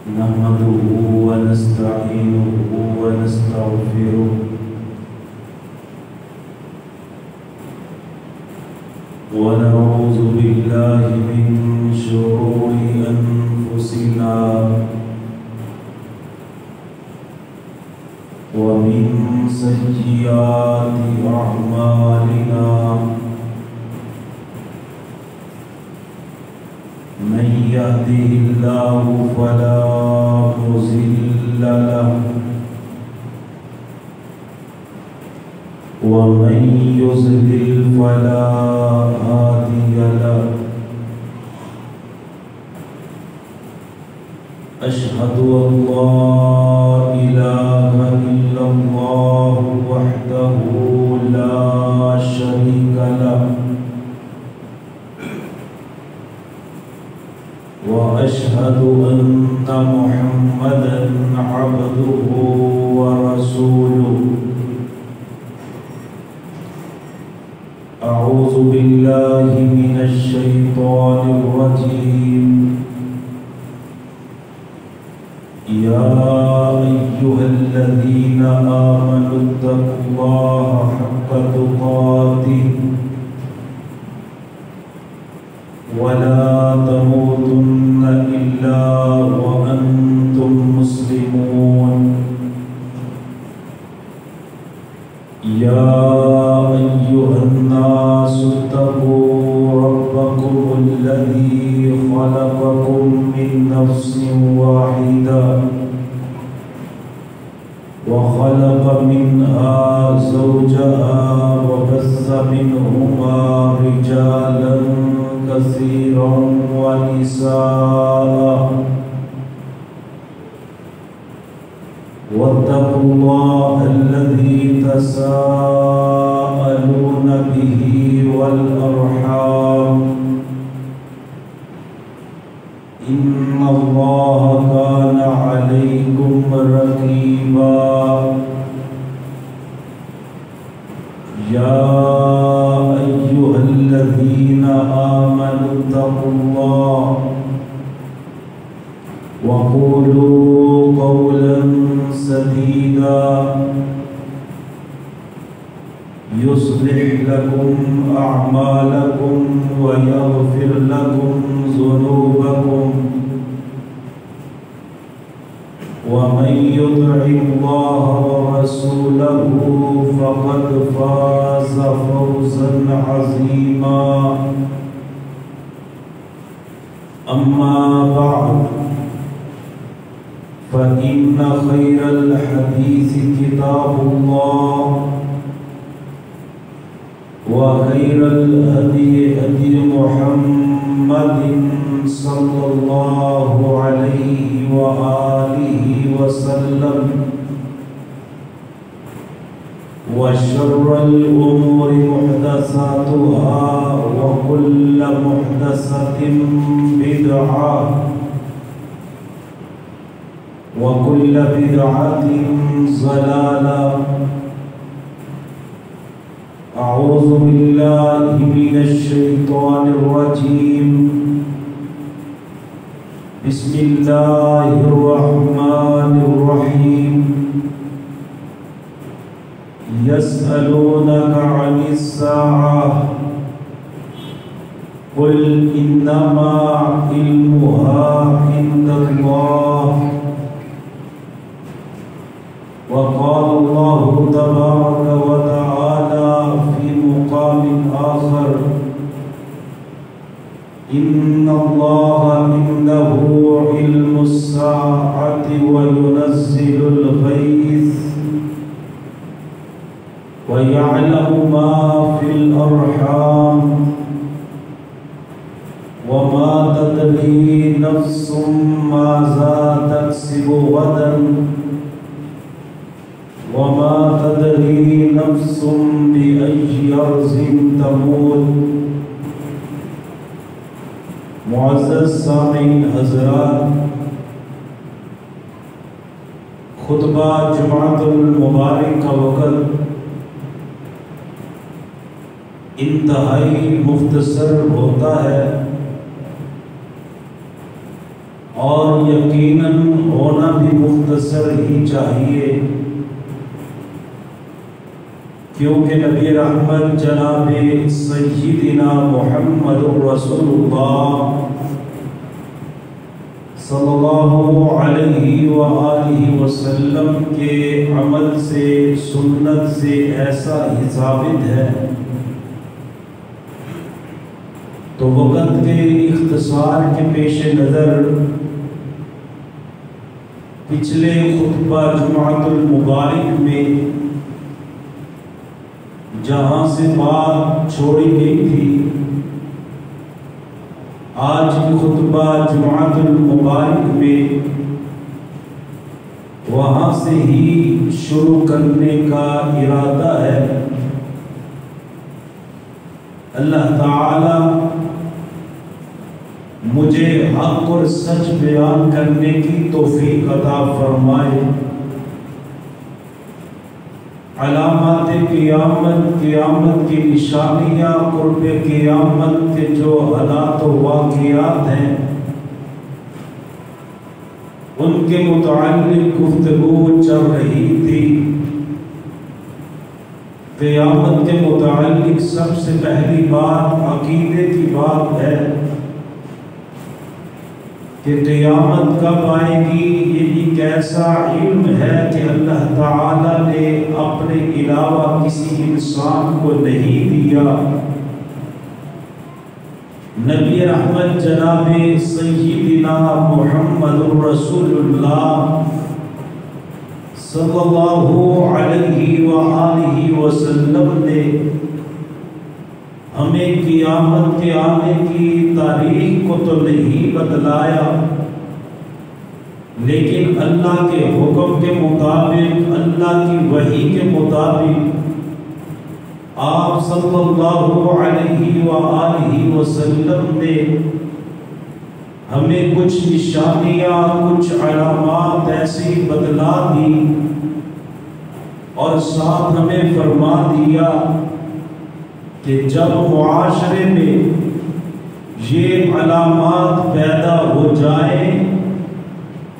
نحمده ونستعينه ونستغفره ونعوذ بالله من شرور أنفسنا ومن سيئات أعمالنا من يهده الله فلا مضل له ومن يضلل فلا هادي له أشهد أن لا إله إلا الله وحده لا شريك له وأشهد أن محمدًا عبده ورسوله أعوذ بالله من الشيطان الرجيم يا أيها الذين آمنوا اتقوا الله حق تقاته ولا تموتن إلا وأنتم مسلمون يا أيها الناس اتقوا ربكم الذي خلقكم من نفس واحدة وخلق منها زوجها وبث منهما رجالا كثيرا ونساء واتقوا الله الذي تساءلون به والأرحام إن الله كان عليكم رقيبا يا أيها الذين آمنوا اتقوا الله وقولوا قولا سديدا يصلح لكم أعمالكم ويغفر لكم ذنوبكم ومن يطع الله ورسوله فقد فاز فوزا عظيما أما بعد فإن خير الحديث كتاب الله وخير الهدي هدي محمد صلى الله عليه وآله وسلم وشر الأمور محدثاتها وكل محدثة بدعة وكل بدعة ضلالة أعوذ بالله من الشيطان الرجيم بسم الله الرحمن الرحيم يسألونك عن الساعة قل إنما علمها عند الله وقال الله تبارك وتعالى في مقام آخر إن الله عنده علم الساعة وينزل الغيث ويعلم ما في الأرحام وما تدري نفس ماذا تكسب غدا وما تدري نفس بأي أرض تموت معزز سامعین حضرات، خطبہ جمعۃ المبارک کا وقت انتہائی مختصر ہوتا ہے، اور یقیناً ہونا بھی مختصر ہی چاہیے، کیونکہ نبی رحمت جناب سیدنا محمد رسول اللہ صلی اللہ علیہ وآلہ وسلم کے عمل سے، سنت سے ایسا ہی ثابت ہے۔ تو وقت کے اختصار کے پیش نظر پچھلے خطبہ جمعۃ المبارک میں جہاں سے بات چھوڑی گئی تھی، آج کی خطبہ جمعۃ المبارک میں وہاں سے ہی شروع کرنے کا ارادہ ہے۔ اللہ تعالی مجھے حق اور سچ بیان کرنے کی توفیق عطا فرمائے۔ علامات قیامت، قیامت کی نشانیاں، قرب قیامت کے جو حالات و واقعات ہیں ان کے متعلق گفتگو چل رہی تھی۔ قیامت کے متعلق سب سے پہلی بات عقیدے کی بات ہے کہ قیامت کب آئے گی۔ یہ ایک ایسا علم ہے کہ اللہ تعالی نے اپنے علاوہ کسی انسان کو نہیں دیا۔ نبی رحمت جناب سیدنا محمد رسول اللہ صلی اللہ علیہ وآلہ وسلم نے ہمیں قیامت کے آنے کی تاریخ کو تو نہیں بتلایا، لیکن اللہ کے حکم کے مطابق، اللہ کی وحی کے مطابق آپ صلی اللہ علیہ وآلہ وسلم نے ہمیں کچھ نشانیاں، کچھ علامات ایسی بتلا دی اور ساتھ ہمیں فرما دیا کہ جب معاشرے میں یہ علامات پیدا ہو جائیں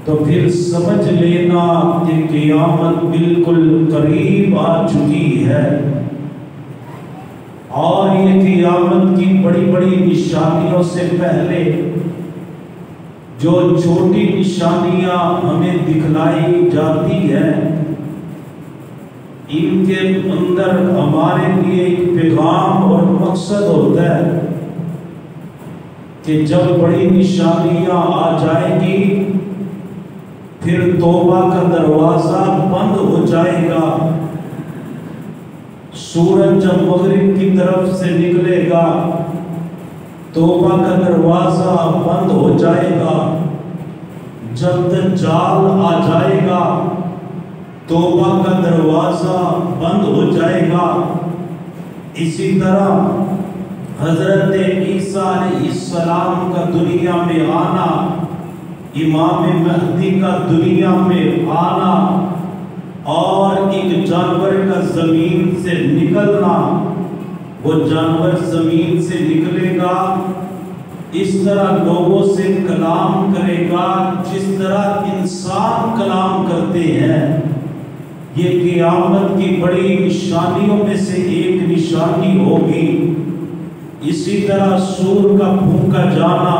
تو پھر سمجھ لینا کہ قیامت بالکل قریب آ چکی ہے۔ اور یہ قیامت کی بڑی بڑی نشانیوں سے پہلے جو چھوٹی نشانیاں ہمیں دکھلائی جاتی ہیں، ان کے اندر ہمارے لیے ایک پیغام اور مقصد ہوتا ہے کہ جب بڑی نشانیاں آ جائیں گی پھر توبہ کا دروازہ بند ہو جائے گا۔ سورج جب مغرب کی طرف سے نکلے گا توبہ کا دروازہ بند ہو جائے گا۔ جب دجال آ جائے گا توبہ کا دروازہ بند ہو جائے گا۔ اسی طرح حضرت عیسیٰ علیہ السلام کا دنیا میں آنا، امام مہدی کا دنیا میں آنا اور ایک جانور کا زمین سے نکلنا، وہ جانور زمین سے نکلے گا، اس طرح لوگوں سے کلام کرے گا جس طرح انسان کلام کرتے ہیں۔ یہ قیامت کی بڑی نشانیوں میں سے ایک نشانی ہوگی۔ اسی طرح سور کا پھونکا جانا،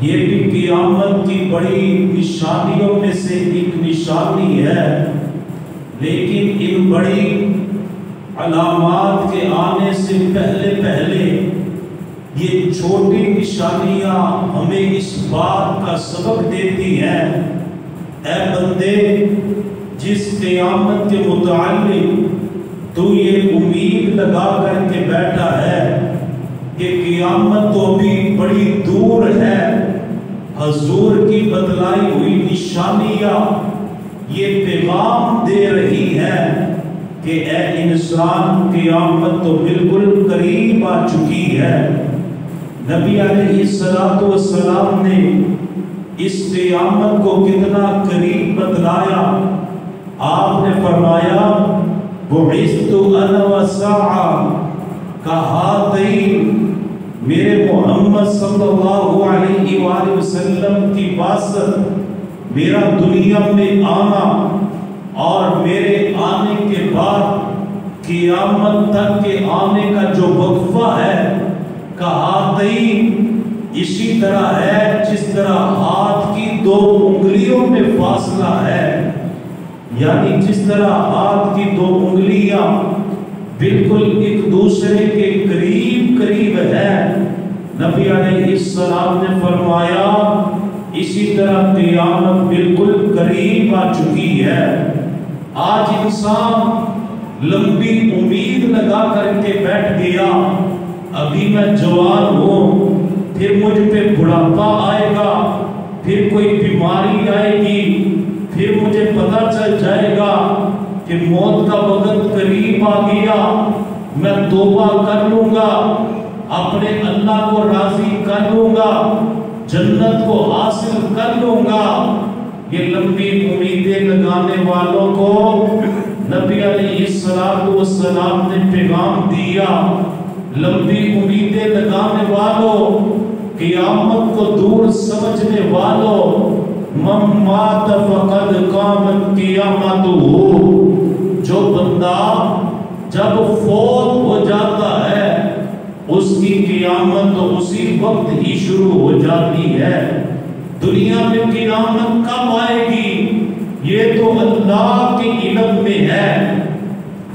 یہ بھی قیامت کی بڑی نشانیوں میں سے ایک نشانی ہے۔ لیکن ان بڑی علامات کے آنے سے پہلے پہلے یہ چھوٹی نشانیاں ہمیں اس بات کا سبق دیتی ہیں، اے بندے، جس قیامت کے متعلق تو یہ امید لگا کر کے بیٹھا ہے کہ قیامت تو بھی بڑی دور ہے، حضور کی بتلائی ہوئی نشانیاں یہ پیغام دے رہی ہے کہ اے انسان، قیامت تو بالکل قریب آ چکی ہے۔ نبی علیہ السلام نے اس قیامت کو کتنا قریب بتلایا۔ آپ نے فرمایا بعثت انا والساعة كهاتين میرے محمد صلی اللہ علیہ وآلہ وسلم کی باسط، میرا دنیا میں آنا اور میرے آنے کے بعد قیامت تک کے آنے کا جو وقفہ ہے، کہاتین اسی طرح ہے جس طرح ہاتھ کی دو انگلیوں میں فاصلہ ہے، یعنی جس طرح ہاتھ کی دو انگلیاں بالکل ایک دوسرے کے قریب قریب ہے، نبی علیہ السلام نے فرمایا اسی طرح قیامت بالکل قریب آ چکی ہے۔ آج انسان لمبی امید لگا کر کے بیٹھ گیا، ابھی میں جوان ہوں، پھر مجھ پہ بڑھاپا آئے گا، پھر کوئی بیماری آئے گی، پھر مجھے پتہ چل جائے گا کہ موت کا وقت قریب آ گیا، میں توبہ کر لوں گا، اپنے اللہ کو راضی کر لوں گا، جنت کو حاصل کر لوں گا۔ یہ لمبی امیدیں لگانے والوں کو نبی علیہ السلام نے پیغام دیا، لمبی امیدیں لگانے والوں، قیامت کو دور سمجھنے والوں، من مات فقد قامت قیامتہ، جو بندہ جب فوت ہو جاتا ہے اس کی قیامت تو اسی وقت ہی شروع ہو جاتی ہے۔ دنیا میں قیامت کب آئے گی یہ تو اللہ کے علم میں ہے،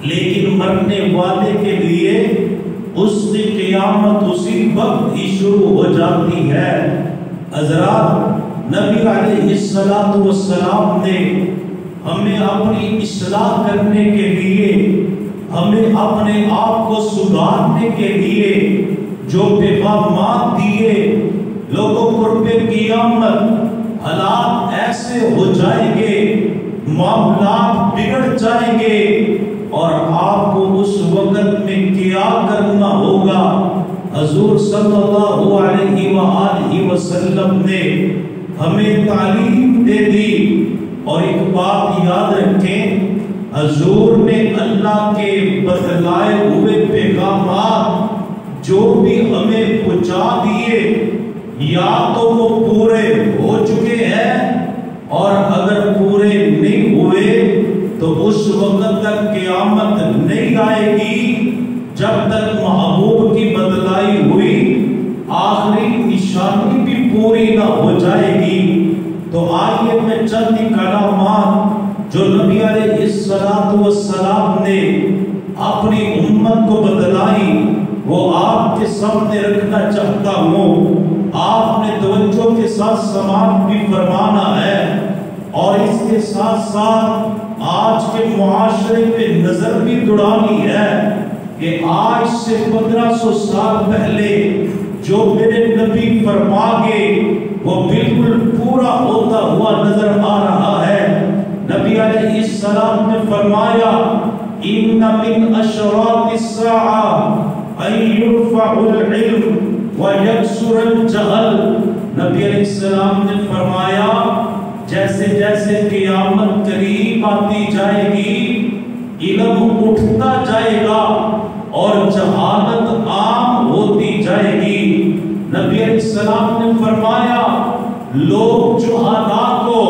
لیکن مرنے والے کے لیے اس کی قیامت اسی وقت ہی شروع ہو جاتی ہے۔ حضرات، نبی علیہ السلام نے ہمیں اپنی اصلاح کرنے کے لیے، ہمیں اپنے آپ کو سدھارنے کے لیے جو پیغامات دیے، لوگوں کو پہ قیامت حالات ایسے ہو جائیں گے، معاملات بگڑ جائیں گے، اور آپ کو اس وقت میں کیا کرنا ہوگا۔ حضور صلی اللہ علیہ وآلہ وسلم نے ہمیں تعلیم دے دی، اور ایک بات یاد رکھیں، حضور نے اللہ کے بتلائے ہوئے پیغامات جو بھی ہمیں پہنچا دیے، یا تو وہ پورے ہو چکے ہیں، اور اگر پورے نہیں ہوئے تو اس وقت تک قیامت نہیں آئے گی جب تک محبوب کی بتلائی ہوئی آخری نشانی بھی پوری نہ ہو جائے گی۔ تو آئیے میں چند کلمات جو نبی علیہ السلام نے اپنی امت کو بتلائی وہ آپ کے سامنے رکھنا چاہتا ہوں۔ آپ نے توجہ کے ساتھ سماعت بھی فرمانا ہے، اور اس کے ساتھ ساتھ آج کے معاشرے پہ نظر بھی دوڑانی ہے کہ آج سے 1500 سال پہلے جو میرے نبی فرما گئے وہ بالکل پورا ہوتا ہوا نظر آ رہا ہے۔ نبی علیہ السلام نے فرمایا ان من اشراط الساعہ ان یرفع العلم ویکثر الجہل۔ نبی علیہ السلام نے فرمایا جیسے جیسے قیامت قریب آتی جائے گی، علم اٹھتا جائے گا اور جہالت عام ہوتی جائے گی۔ نبی علیہ السلام نے فرمایا لوگ جہالا کو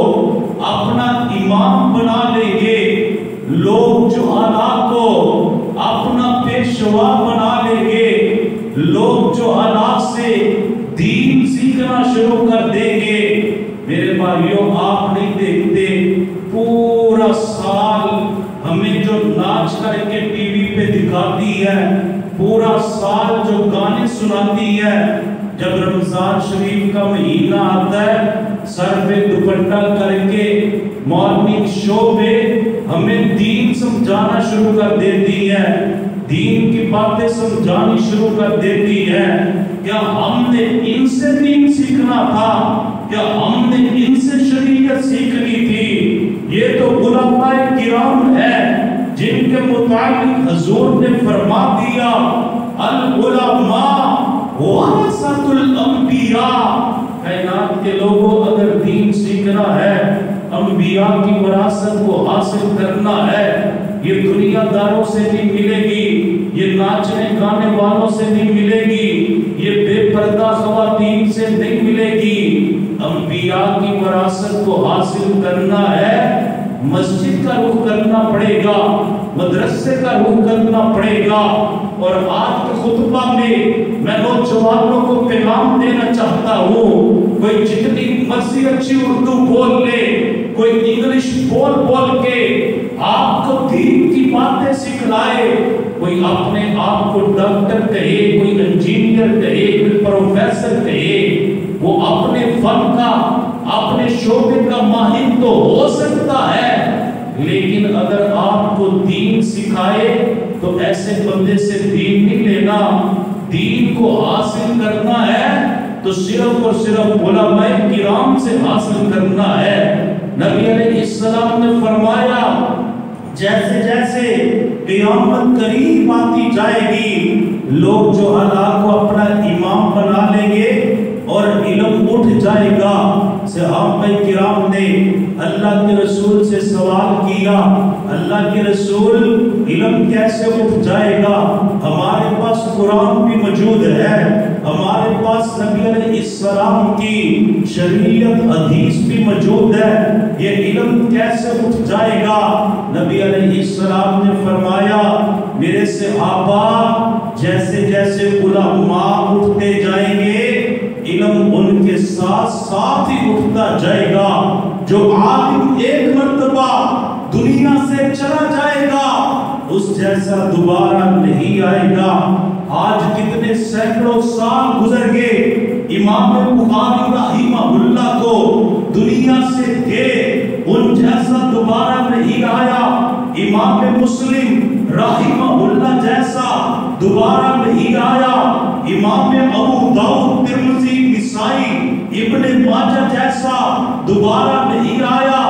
اپنا امام بنا لیں گے، لوگ جہالا کو اپنا پیشوا بنا لیں گے، لوگ جہالا سے دین سیکھنا شروع کر دیں گے۔ میرے بھائیوں، آپ نہیں دیکھتے پورا سال ہمیں جو ناچ کر کے ٹی وی پہ دکھاتی ہے، پورا سال جو گانے سناتی ہے، جب رمضان شریف کا مہینہ آتا ہے سر پہ دوپٹہ کر کے مارننگ شو پہ ہمیں دین سمجھانا شروع کر دیتی ہے، دین کی باتیں سمجھانی شروع کر دیتی ہے۔ کیا ہم نے ان سے دین سیکھنا تھا؟ کیا ہم نے ان سے شریعت سیکھنی تھی؟ یہ تو علماء کرام ہے جن کے متعلق حضور نے فرما دیا العلماء ورثۃ الانبیاء۔ کائنات کے لوگوں، اگر دین سیکھنا ہے، انبیاء کی وراثت کو حاصل کرنا ہے، یہ دنیا داروں سے نہیں ملے گی، یہ ناچنے گانے والوں سے نہیں ملے گی، یہ بے پردہ خواتین سے نہیں ملے گی۔ انبیاء کی وراثت کو حاصل کرنا ہے، مسجد کا رخ کرنا پڑے گا، مدرسے کا رخ کرنا پڑے گا۔ اور آج کے خطبہ میں نوجوانوں کو پیغام دینا چاہتا ہوں، کوئی جتنی مرضی اچھی اردو بول لے، کوئی انگلش بول کے آپ کو دین کی باتیں سکھلائے، کوئی اپنے آپ کو ڈاکٹر کہے، کوئی انجینئر کہے، کوئی پروفیسر کہے، وہ اپنے فن کا، اپنے شعبے کا ماہر تو ہو سکتا ہے، لیکن اگر آپ کو دین سکھائے تو ایسے بندے سے دین نہیں لینا۔ دین کو حاصل کرنا ہے تو صرف اور صرف علماء کرام سے حاصل کرنا ہے۔ نبی علیہ السلام نے فرمایا جیسے جیسے قیامت قریب آتی جائے گی، لوگ جو اللہ کو اپنا امام بنا لیں گے اور علم اٹھ جائے گا۔ صحابہ کرام نے اللہ کے رسول سے سوال کیا، اللہ کے رسول علم کیسے اٹھ جائے گا؟ ہمارے پاس قرآن بھی موجود ہے، ہمارے پاس نبی علیہ السلام کی شریعت حدیث بھی موجود ہے، یہ علم کیسے اٹھ جائے گا؟ نبی علیہ السلام نے فرمایا میرے صحابہ جیسے جیسے علماء اٹھتے جائیں گے علم ان کے ساتھ ساتھ ہی اٹھتا جائے گا۔ جو عالم ایک مرتبہ دنیا سے چلا جائے گا اس جیسا دوبارہ نہیں آئے گا۔ آج کتنے سینکڑوں سال گزر گئے، امام بخاری رحمہ اللہ کو دنیا سے گئے، ان جیسا دوبارہ نہیں آیا۔ امام مسلم رحمہ اللہ جیسا دوبارہ نہیں آیا۔ امام ابو داؤد ترمذی نسائی ابن ماجہ جیسا دوبارہ نہیں آیا۔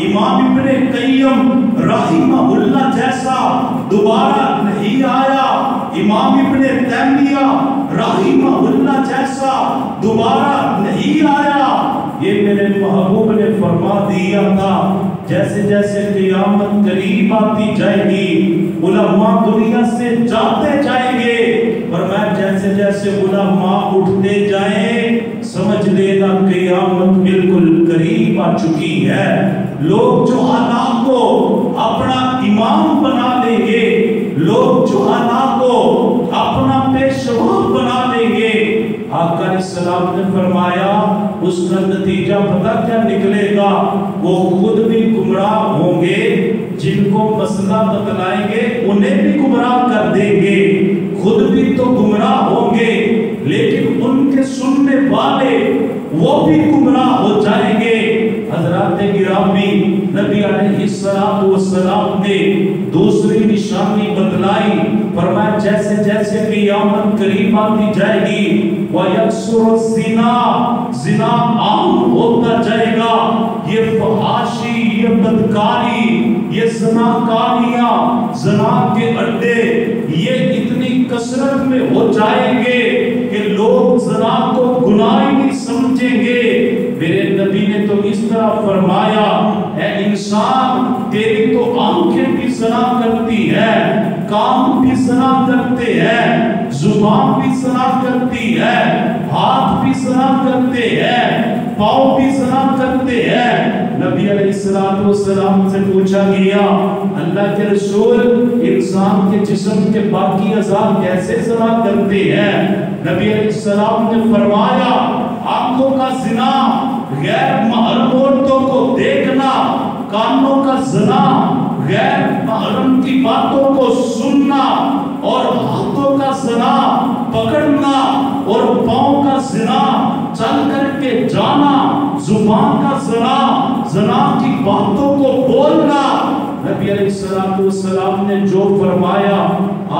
امام ابن قیم رحمہ اللہ جیسا دوبارہ نہیں آیا۔ امام ابن تیمیہ رحمہ اللہ جیسا دوبارہ نہیں آیا۔ یہ میرے محبوب نے فرما دیا تھا جیسے جیسے قیامت قریب آتی جائے گی علماء دنیا سے جاتے جائیں گے، اور میں جیسے جیسے علماء اٹھتے جائیں سمجھ لینا قیامت بالکل قریب آ چکی ہے۔ لوگ جو اللہ کو اپنا امام بنا لیں گے، لوگ جو اللہ کو اپنا پیشوا بنا لیں گے، آقا علیہ السلام نے فرمایا اس کا نتیجہ پتہ کیا نکلے گا؟ وہ خود بھی گمراہ ہوں گے، جن کو مسئلہ بتلائیں گے انہیں بھی گمراہ کر دیں گے، خود بھی تو گمراہ ہوں گے لیکن ان کے سننے والے وہ بھی گمراہ ہو جائیں گے۔ حضرات گرامی، نبی علیہ السلام نے دوسری نشانی بتلائی، فرمایا جیسے جیسے قیامت قریب آتی جائے گی وَيَكْسُرُ الزِّنَا، زنا عام ہوتا جائے گا، یہ فحاشی، یہ بدکاری، یہ زناکاریاں، زنا کے اڈے یہ اتنی کثرت میں ہو جائیں گے کہ لوگ زنا کو گناہ ہی نہیں سمجھیں گے۔ میرے نبی نے تو اس طرح فرمایا اے انسان تیری تو آنکھیں بھی زنا کرتی ہے، کان بھی زنا کرتے ہیں، زبان بھی زنا کرتی ہے، ہاتھ بھی زنا کرتے ہیں، پاؤں بھی زنا کرتے ہیں۔ نبی علیہ السلام سے پوچھا گیا اللہ کے رسول انسان کے جسم کے باقی اعضاء کیسے زنا کرتے ہیں؟ نبی علیہ السلام نے فرمایا آنکھوں کا زنا غیر محرم عورتوں کو دیکھنا، کانوں کا زنا غیر محرم کی باتوں کو سننا، اور ہاتھوں کا زنا پکڑنا، اور پاؤں کا زنا چل کر کے جانا، زبان کا زنا زنا کی باتوں کو بولنا۔ نبی علیہ السلام نے جو فرمایا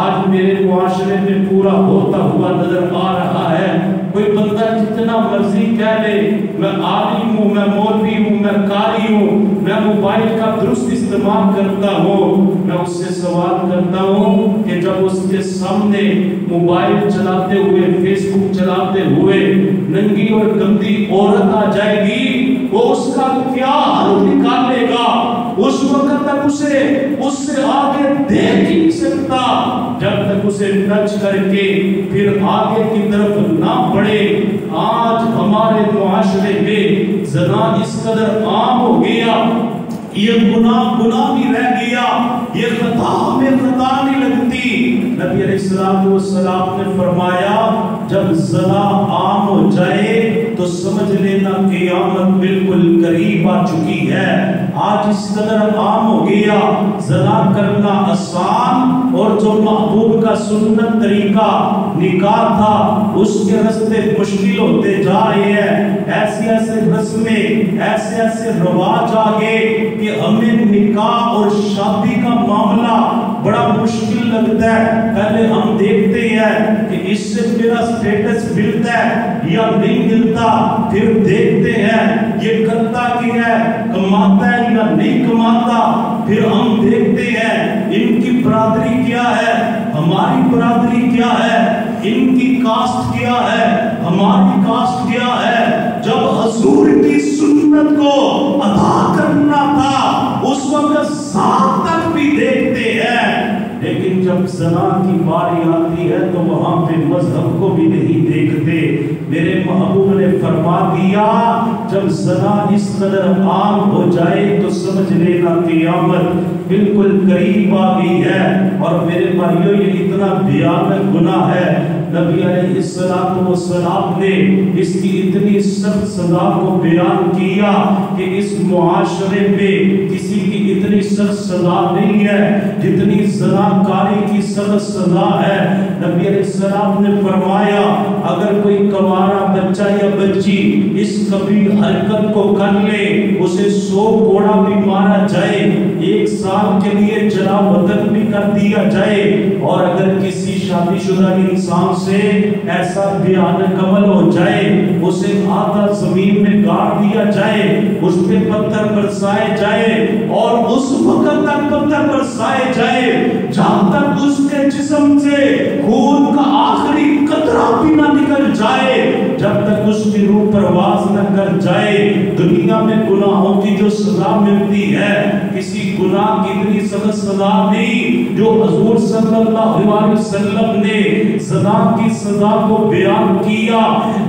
آج میرے معاشرے میں پورا ہوتا ہوا نظر آ رہا ہے۔ کوئی بندہ جتنا مرضی کہہ لے میں عالم ہوں، میں مولوی ہوں، میں قاری ہوں، میں موبائل کا درست استعمال کرتا ہوں، میں اس سے سوال کرتا ہوں کہ جب اس کے سامنے موبائل چلاتے ہوئے، فیس بک چلاتے ہوئے ننگی اور گندی عورت آ جائے گی وہ اس کا کیا حل نکالے گا؟ اس وقت تک اسے اس سے آگے دیکھ ہی نہیں سکتا جب تک اس اسے ٹچ کر کے پھر آگے کی طرف نہ بڑھے. آج ہمارے معاشرے میں زنا اس قدر عام ہو گیا، یہ گناہ نہیں رہ گیا، یہ خطا ہمیں خطا نہیں لگتی. نبی علیہ السلام نے فرمایا جب زنا عام ہو جائے تو سمجھ لینا قیامت بالکل قریب آ چکی ہے. آج اس قدر عام ہو گیا، زنا کرنا آسان، اور جو محبوب کا سنت طریقہ نکاح تھا اس کے راستے مشکل ہوتے جا رہے ہیں. ایسے ایسے رسمیں، ایسے ایسے رواج آ گئے کہ ہمیں نکاح اور شادی کا معاملہ بڑا مشکل لگتا ہے. پہلے ہم دیکھتے ہیں کہ اس سے میرا سٹیٹس ملتا ہے یا نہیں ملتا، پھر دیکھتے ہیں یہ کرتا کیا ہے، کماتا ہے یا نہیں کماتا، پھر ہم دیکھتے ہیں ان کی برادری کیا ہے، ہماری برادری کیا ہے، ان کی کاسٹ کیا ہے، ہماری کاسٹ کیا ہے. جب حضور کی سنت کو ادا کرنا تھا اس وقت ساتھ تک بھی دیکھتے ہیں، لیکن جب زنا کی باری آتی ہے تو وہاں پہ مذہب کو بھی نہیں دیکھتے. میرے محبوب نے فرما دیا جب زنا اس قدر عام ہو جائے تو سمجھ لینا قیامت بالکل قریب آ گئی ہے. اور میرے بھائیوں یہ اتنا بھیانک گناہ ہے، نبی علیہ السلام نے اس کی اتنی سخت سزا کو بیان کیا کہ اس معاشرے میں کسی کی اتنی سخت سزا نہیں ہے جتنی زناکاری کی سخت سزا ہے. نبی علیہ السلام نے فرمایا اگر کوئی کنوارا بچہ یا بچی اس قبیح حرکت کو کر لے اسے 100 کوڑا بھی مارا جائے، 1 سال کے لیے جلا وطن بھی کر دیا جائے، اور اگر کسی شادی شدہ انسان سے ایسا بھیانک عمل ہو جائے اسے آدھا زمین میں گاڑ دیا جائے، اس پہ پتھر برسائے جائے اور اس وقت تک پتھر برسائے جائے جہاں تک اس کے جسم سے خون کا آخری قطرہ بھی نہ نکل جائے، جب تک اس کی روح پرواز نہ کر جائے. دنیا میں گناہوں کی جو سزا ملتی ہے کسی گناہ کی اتنی سخت سزا نہیں جو حضور صلی اللہ علیہ وسلم نے زنا کی سزا کو بیان کیا.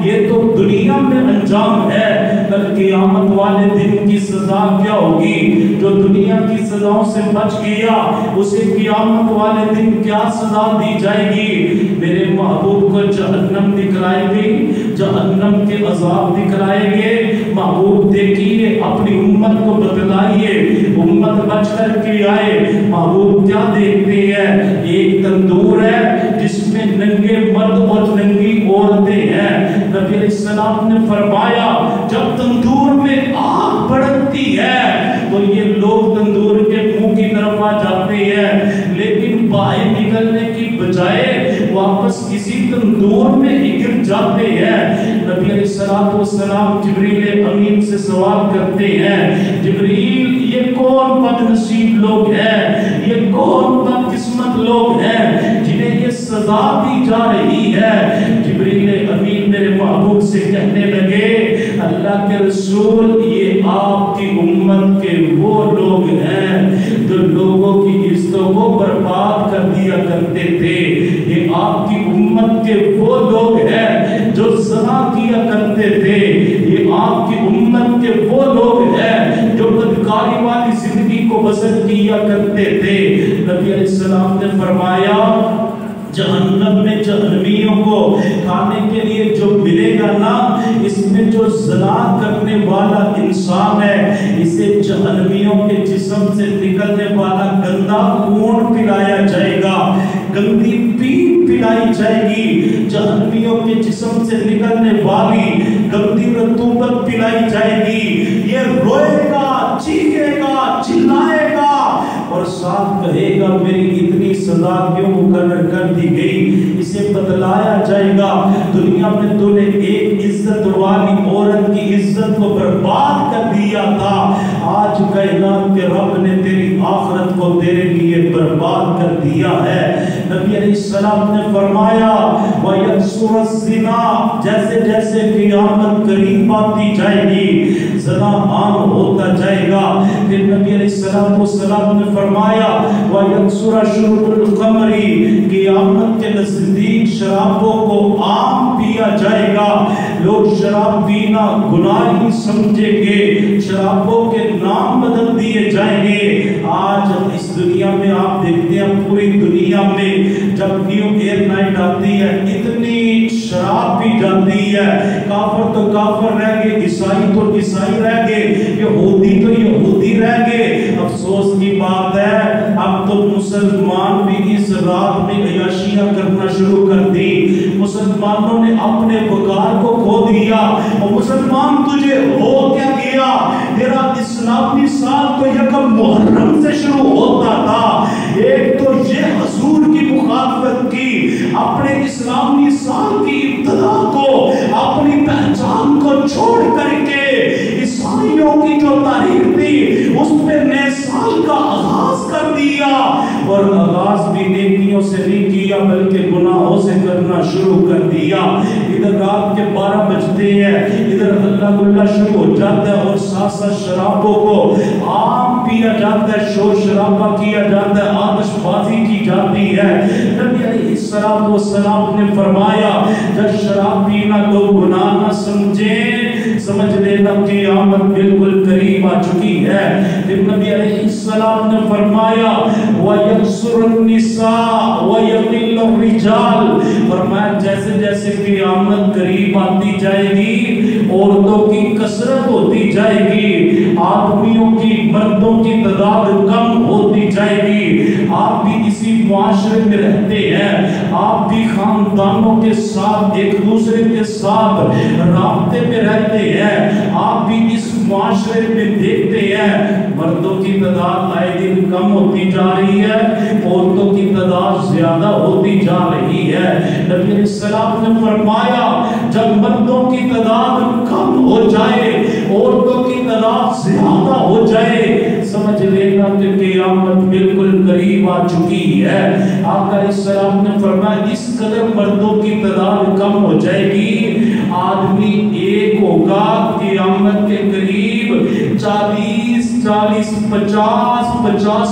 یہ تو دنیا میں انجام ہے، کل قیامت والے دن کی سزا کیا ہوگی؟ جو دنیا کی سزاؤں سے بچ گیا اسے قیامت والے دن کیا سزا دی جائے گی؟ میرے محبوب کو جہنم دکھلائے گی، جہنم کے عذاب دکھلائے گے. محبوب دیکھیے اپنی امت کو بتلائیے، امت بچ کر کے آئے. محبوب کیا دیکھتے ہیں؟ ایک تندور ہے جس میں ننگے مرد اور ننگی عورتیں ہیں. نبی علیہ السلام نے فرمایا جب تندور میں آگ بھڑکتی ہے تو یہ لوگ تندور کے منہ کی طرف آ جاتے ہیں، لیکن باہر نکلنے کی بجائے واپس کسی تندور میں ہی گر جاتے ہیں. نبی علیہ السلام جبریل امین سے سوال کرتے ہیں جبریل یہ کون بد نصیب لوگ ہیں، یہ کون بد قسمت لوگ ہیں جنہیں یہ سزا دی جا رہی ہے؟ جبریل امین میرے محبوب سے کہنے لگے اللہ کے رسول یہ آپ کی امت کے وہ لوگ ہیں جو لوگوں کی عزتوں کو برباد کر دیا کرتے تھے. یہ آپ کی امت کے وہ لوگ ہیں جو زنا کیا کرتے تھے، یہ آپ کی امت کے وہ لوگ ہیں جو بدکاری والی زندگی کو بسر کیا کرتے تھے. نبی علیہ السلام نے فرمایا جہنم میں جہنمیوں کو کھانے کے لیے جو ملے گا نا اس میں جو زنا کرنے والا انسان ہے اسے جہنمیوں کے جسم سے نکلنے والا گندا خون پلایا جائے گا، گندی پیپ پلائی جائے گی، جہنمیوں کے جسم سے نکلنے والی گندی رطوبت پلائی جائے گی. یہ روئے گا، چیخے گا، چلائے گا اور ساتھ کہے گا میری اتنی سزا کیوں مقرر کر دی گئی؟ اسے بتلایا جائے گا دنیا میں تو نے ایک عزت والی عورت کی عزت کو برباد کر دیا تھا، آج کائنات کے رب نے تیری آخرت کو تیرے لیے برباد کر دیا ہے. نبی علیہ السلام نے فرمایا وَيَكْسُرَ الزِّنَا، جیسے جیسے قیامت قریب آتی جائے گی زنا عام ہوتا جائے گا۔ پھر نبی علیہ السلام نے فرمایا وَيَكْسُرَ شُرْبُ الْخَمْرِ، قیامت کے نزدیک شرابوں کو عام پیا جائے گا۔ لوگ شراب پینا گناہ ہی سمجھیں گے، شرابوں کے نام بدل دیے جائیں گے۔ آج اس دنیا میں آپ دیکھتے ہیں پوری دنیا میں جب نیو ایئر نائٹ آتی ہے اتنی شراب پی جاتی ہے، کافر تو کافر رہ گئے، عیسائی تو عیسائی رہ گئے، یہودی تو یہودی رہ گئے۔ افسوس کی بات ہے اب تو مسلمان بھی اس رات میں عیاشیاں کرنا شروع کر دی۔ مسلمانوں نے اپنے وقار کو کھو دیا۔ اور مسلمان تجھے ہو کیا گیا؟ تیرا اسلامی سال تو یکم محرم سے شروع ہوتا تھا، ایک تو یہ حضور کی مخالفت کی، اپنے اسلامی سال کی ابتدا کو اپنی پہچان کو چھوڑ کر کے عیسائیوں کی جو تاریخ تھی اس پہ نئے سال کا آغاز کر دیا، اور آغاز بھی نیکیوں سے نہیں کیا بلکہ گناہوں سے کرنا شروع کر دیا۔ ادھر رات کے 12 بجتے ہیں، ادھر اللہ اللہ شروع ہو جاتا ہے، اور ساتھ ساتھ شرابوں کو عام پیا جاتا ہے، شور شرابہ کیا جاتا ہے، آتش بازی کی جاتی ہے۔ نبی علیہ السلام نے فرمایا جب شراب پینا تو گناہ نہ سمجھیں، سمجھ لینا قیامت بالکل قریب آ چکی ہے۔ پھر نبی علیہ السلام نے فرمایا وَيَكْسُرُ النِّسَاءُ وَيَقِلُّ الرِّجَالُ، فرمایا جیسے جیسے قیامت قریب آتی جائے گی عورتوں کی کثرت ہوتی جائے گی، آدمیوں کی مردوں کی تعداد کم ہوتی جائے گی۔ آپ بھی اسی معاشرے میں رہتے ہیں، آپ بھی خاندانوں کے ساتھ ایک دوسرے کے ساتھ رابطے میں رہتے ہیں، آپ بھی اس معاشرے میں دیکھتے ہیں مردوں کی تعداد آئے دن کم ہوتی جا رہی ہے، عورتوں کی تعداد زیادہ ہوتی جا رہی ہے۔ نبی علیہ السلام نے فرمایا جب مردوں کی تعداد کم ہو جائے عورتوں کی تعداد زیادہ ہو جائے، سمجھ لینا کہ قیامت بالکل قریب آ چکی ہے۔ آقا علیہ السلام نے فرمایا اس قدر مردوں کی تعداد کم ہو جائے گی، آدمی ایک ہوگا قیامت کے قریب 50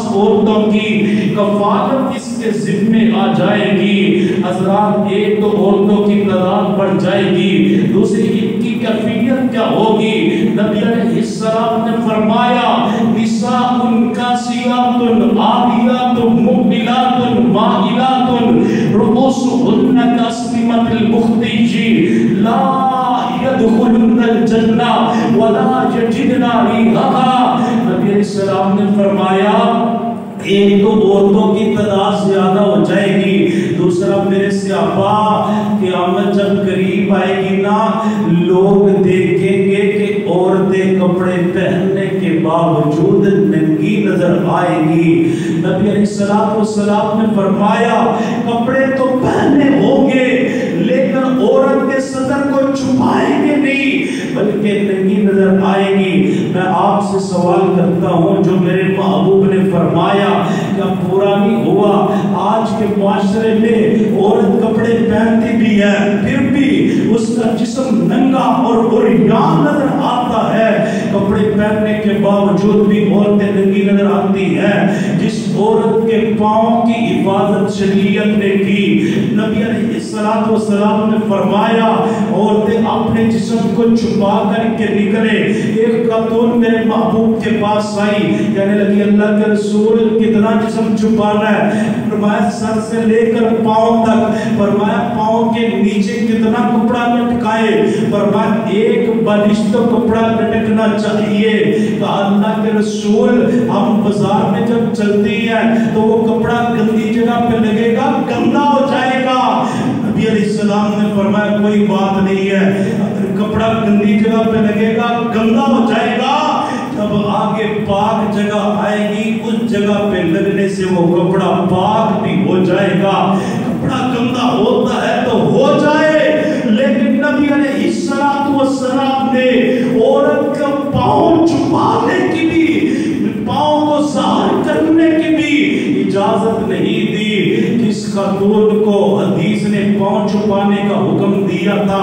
عورتوں کی کفالت اس کے ذمے آ جائے گی۔ حضرات ایک تو عورتوں کی تعداد بڑھ جائے گی، دوسری ان کی کیفیت کیا ہوگی؟ نبی علیہ السلام نے فرمایا نساء کاسیات عاریات مقبلات مائلات رؤوسهن كأسنمة البخت لا يدخلن الجنہ ولا یجدن ریحها۔ نبی علیہ السلام نے فرمایا ایک تو عورتوں کی تعداد زیادہ ہو جائے گی، دوسرا میرے صحابہ قیامت جب قریب آئے گی نا لوگ دیکھیں گے کہ عورتیں کپڑے پہننے کے باوجود ننگی نظر آئے گی۔ نبی علیہ السلام نے فرمایا کپڑے تو پہنے ہوں گے لیکن عورت کے صدر کو چھپائیں گے نہیں بلکہ ننگی نظر آئے گی۔ میں آپ سے سوال کرتا ہوں جو میرے محبوب نے فرمایا کیا پورا نہیں ہوا؟ آج کے معاشرے میں عورت کپڑے پہنتی بھی ہے پھر بھی اس کا جسم ننگا اور عریان نظر آتا ہے، کپڑے پہننے کے باوجود بھی عورتیں ننگی نظر آتی ہیں۔ جس عورت کے پاؤں کی حفاظت شریعت نے کی، نبی علیہ السلام نے فرمایا عورتیں اپنے جسم کو چھپا کر کے نکلے۔ ایک خاتون میرے محبوب کے پاس آئی، کہنے لگی اللہ کے رسول کتنا جسم چھپانا ہے؟ فرمایا سر سے لے کر پاؤں تک۔ فرمایا پاؤں کے نیچے کتنا کپڑا لٹکائے؟ فرمایا ایک بالشت تو کپڑا لٹکنا چاہیے۔ کہا اللہ کے رسول ہم بازار میں جب چلتی ہیں تو وہ کپڑا گندی جگہ پہ لگے گا گندا ہو جائے گا۔ نبی علیہ السلام نے فرمایا کوئی بات نہیں ہے، اگر کپڑا گندی جگہ پہ لگے گا گندا ہو جائے گا، جب آگے پاک جگہ آئے گی اس جگہ پہ لگنے سے وہ کپڑا پاک بھی ہو جائے گا۔ کپڑا گندا ہوتا ہے تو ہو جائے، لیکن نبی علیہ السلام نے عورت کا پاؤں چھپانے کی بھی، پاؤں کو ظاہر کرنے کی بھی اجازت نہیں دی۔ جس خاتون کو حدیث نے پاؤں چھپانے کا حکم دیا دیا تھا،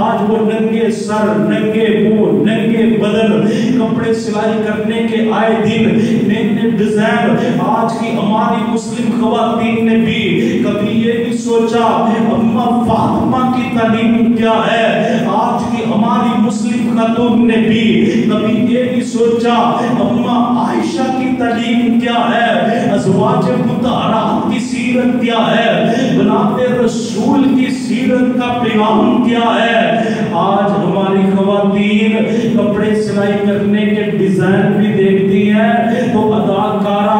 آج وہ ننگے سر، ننگے منہ، ننگے بدن کپڑے سلائی کرنے کے آئے دن نئے نئے ڈیزائن۔ آج کی ہماری مسلم خواتین نے بھی کبھی یہ نہیں سوچا اماں فاطمہ کی تعلیم کیا ہے، آج کی ہماری مسلم خاتون نے بھی کبھی یہ نہیں سوچا اماں عائشہ کی تعلیم کیا ہے، ازواج مطہرات کی سیرت کیا ہے، بنات رسول کی سیرت کا پیغام کیا ہے۔ آج ہماری خواتین کپڑے سلائی کرنے کے ڈیزائن بھی دیکھتی ہیں تو اداکارہ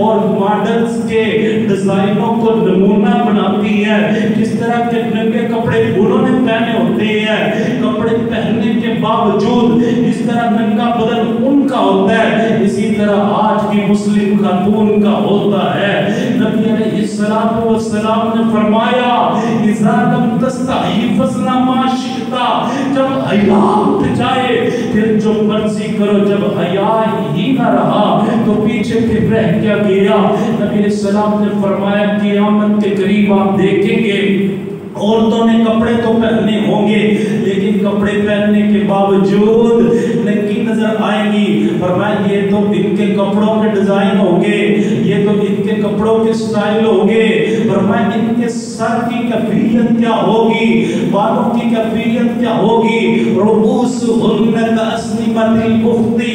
اور ماڈلز کے ڈیزائنوں کو نمونہ بناتی ہے، جس طرح کے ننگے کپڑے انہوں نے پہنے ہوتے ہیں، کپڑے پہننے کے باوجود اس طرح ننگا بدن ان کا ہوتا ہے، اسی طرح آج کی مسلم خاتون کا ہوتا ہے۔ نبی علیہ السلام نے فرمایا اذا لم تستحی فاصنع ما شئت، جب حیا اٹھ جائے پھر جو مرضی کرو، جب حیا ہی نہ رہا تو پیچھے پھر رہ کیا گیا۔ نبی علیہ السلام نے فرمایا قیامت کے قریب آپ دیکھیں گے عورتوں نے کپڑے تو پہنے ہوں گے لیکن کپڑے پہننے کے باوجود ننگی نظر آئیں گی۔ فرمایا یہ تو ان کے کپڑوں کے ڈیزائن ہوں گے، یہ تو ان کے کپڑوں کے سٹائل ہوں گے۔ فرمایا ان کے سر کی کیفیت کیا ہوگی، بالوں کی کیفیت کیا ہوگی، رؤوسہن کاسنمۃ البختی۔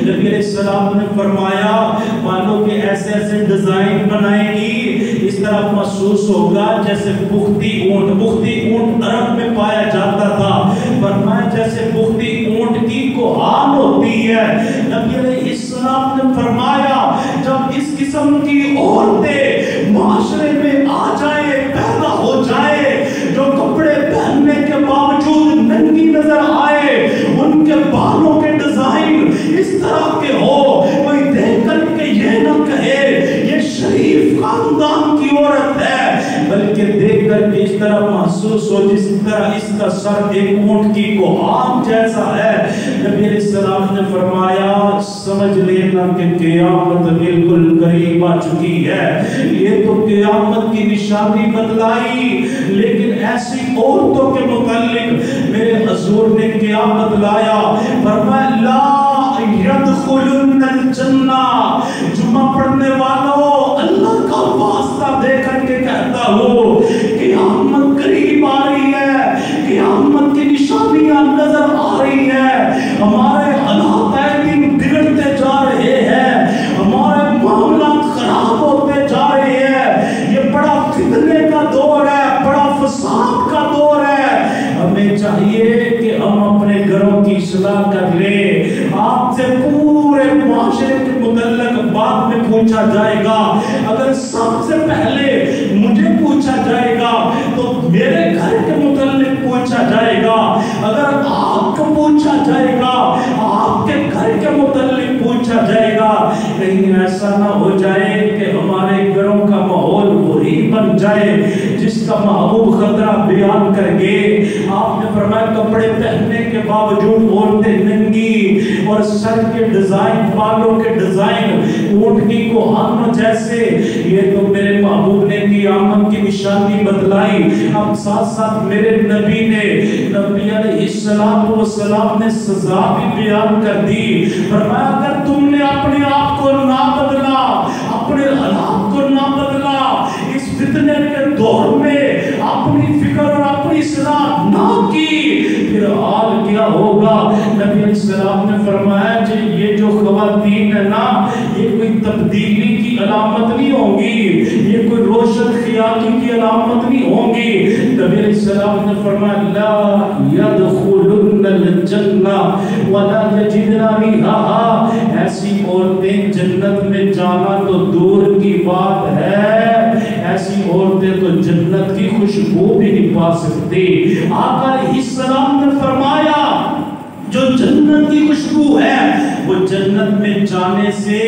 نبی علیہ السلام نے فرمایا بالوں کے ایسے ایسے ڈیزائن بنائے گی، اس طرح محسوس ہوگا جیسے بختی اونٹ، بختی اونٹ عرب میں پایا جاتا تھا، فرمایا جیسے بختی اونٹ کی کوہان ہوتی ہے۔ نبی علیہ السلام نے فرمایا جب اس قسم کی عورتیں معاشرے میں آ جائیں، پیدا ہو جائیں، جو کپڑے پہننے کے باوجود ننگی نظر آئے، ان کے بالوں کے ڈیزائن اس طرح کے ہو، کوئی دیکھ کر کے یہ نہ کہے یہ شریف خاندان کی عورت ہے، بلکہ دیکھ کر کے اس طرح محسوس ہو جس طرح اس کا سر ایک اونٹ کی کوہان جیسا ہے۔ نبی علیہ السلام نے فرمایا سمجھ لینا کہ قیامت بالکل قریب آ چکی ہے۔ یہ تو قیامت کی نشانی بتلائی، لیکن ایسی عورتوں کے متعلق میرے حضور نے کیا بتلایا؟ فرمایا لا يدخلن الجنہ۔ جمعہ پڑھنے والوں اللہ کا واسطہ دے کر کے کہتا ہوں قیامت قریب آ رہی ہے، قیامت کی نشانیاں نظر آ رہی ہیں، ہمارے حالات اے دن بگڑتے جا رہے ہیں، ہمارے معاملات خراب ہوتے جا رہے ہیں، یہ بڑا فتنے کا دور ہے، بڑا فساد کا دور ہے۔ ہمیں چاہیے کہ ہم اپنے گھروں کی اصلاح کر لیں۔ آپ سے پورے معاشرے کے متعلق بعد میں پوچھا جائے گا، اگر سب سے پہلے مجھے پوچھا جائے گا تو میرے گھر کے متعلق پوچھا جائے گا، اگر آپ کو پوچھا جائے گا آپ کے گھر کے متعلق پوچھا جائے گا۔ کہیں ایسا نہ ہو جائے کہ ہمارے گھروں کا ماحول وہی بن جائے جس کا محبوب خطرہ بیان کر گے۔ آپ نے فرمایا کپڑے پہننے کے باوجود عورتیں ننگی اور سر کے ڈیزائن، بالوں کے ڈیزائن اونٹ کی کوہانوں جیسے، یہ تو میرے محبوب نے قیامت کی نشانی بتلائی۔ اب ساتھ ساتھ میرے نبی علیہ السلام نے سزا بھی بیان کر دی۔ فرمایا اگر تم نے اپنے آپ کو نہ بدلا، اپنے حالات کو نہ بدلا، اس فتنے کے دور میں اپنی فکر اور اپنی اصلاح نہ کی، پھر حال کیا ہوگا؟ نبی علیہ السلام نے فرمایا کہ یہ جو خواتین ہے نا، یہ کوئی تبدیلی کی علامت نہیں ہوگی، یہ کوئی روشن خیالی کی علامت نہیں ہوگی۔ نبی علیہ السلام نے فرمایا لا يدخلن الجنہ ولا یجدن ریحہا۔ ایسی عورتیں جنت میں جانا تو دور کی بات ہے، ایسی عورتیں تو جنت کی خوشبو بھی نہیں پا سکتی۔ آقا علیہ السلام نے فرمایا جو جنت کی خوشبو ہے وہ جنت میں جانے سے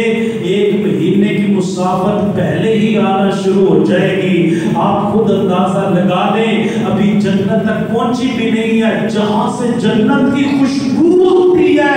1 مہینے کی مسافت پہلے ہی آنا شروع ہو جائے گی۔ آپ خود اندازہ لگا لیں، ابھی جنت تک پہنچی بھی نہیں ہے، جہاں سے جنت کی خوشبو ہوتی ہے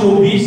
24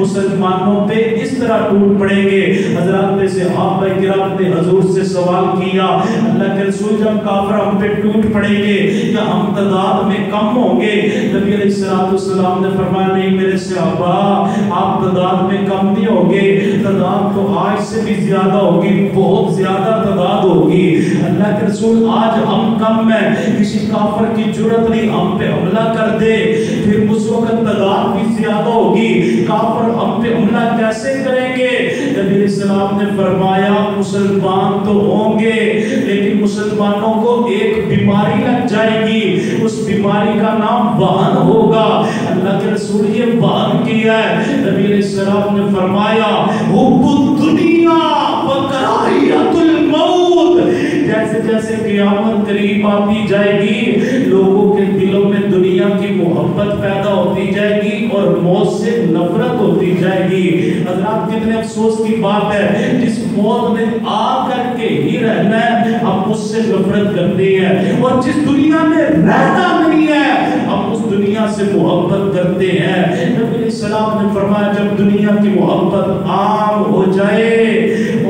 مسلمانوں پہ اس طرح ٹوٹ پڑیں گے. حضرات میں سے صحابہ کرام نے حضور سے سوال کیا اللہ کے رسول جب کافر ہم پہ ٹوٹ پڑیں گے یا ہم تعداد میں کم ہوں گے؟ نبی علیہ السلام نے فرمایا نہیں میرے صحابہ آپ تعداد میں کم نہیں ہوگے, تعداد تو آج سے بھی زیادہ ہوگی, بہت زیادہ تعداد ہوگی. اللہ کے رسول آج ہم کم ہیں, کسی کافر کی جرت نہیں ہم پہ حملہ کر دے, پھر اس وقت تعداد بھی زیادہ ہوگی, کافر ہم پہ حملہ کیسے کریں گے؟ نبی علیہ السلام نے فرمایا مسلمان تو ہوں گے لیکن مسلمانوں کو ایک بیماری لگ جائے گی, اس بیماری کا نام وہن ہوگا. اللہ کے رسول یہ وہن کیا ہے. نبی علیہ السلام نے فرمایا حب الدنیا وکراہیت الموت, جیسے جیسے قیامت قریب آتی جائے گی لوگوں کے دلوں میں دنیا کی محبت پیدا ہوتی جائے گی اور موت سے نفرت ہوتی جائے گی. حضرات کتنے افسوس کی بات ہے, جس موت نے آ کر کے ہی رہنا ہے ہم اس سے نفرت کرتے ہیں, اور جس دنیا میں رہنا نہیں ہے ہم اس دنیا سے محبت کرتے ہیں. نبی علیہ السلام نے فرمایا جب دنیا کی محبت عام ہو جائے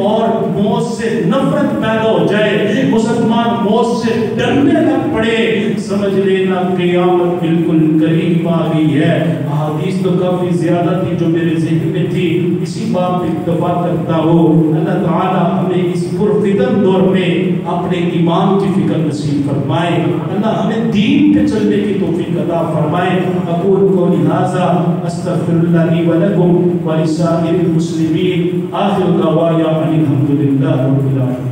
اور موت سے نفرت پیدا ہو جائے, مسلمان موت سے ڈرنے لگ پڑے, سمجھ لینا قیامت بالکل قریب آ گئی ہے. احادیث تو کافی زیادہ تھی جو میرے ذہن میں تھی, اسی بات پہ اکتفا کرتا ہوں. اللہ تعالیٰ ہمیں اس پرفتن دور میں اپنے ایمان کی فکر نصیب فرمائے, اللہ ہمیں دین پہ چلنے کی توفیق عطا فرمائے. اقول قولی ھذا استغفر اللہ لی ولکم ولسائر المسلمین, آخر دعوانا ان الحمد للہ رب العالمین.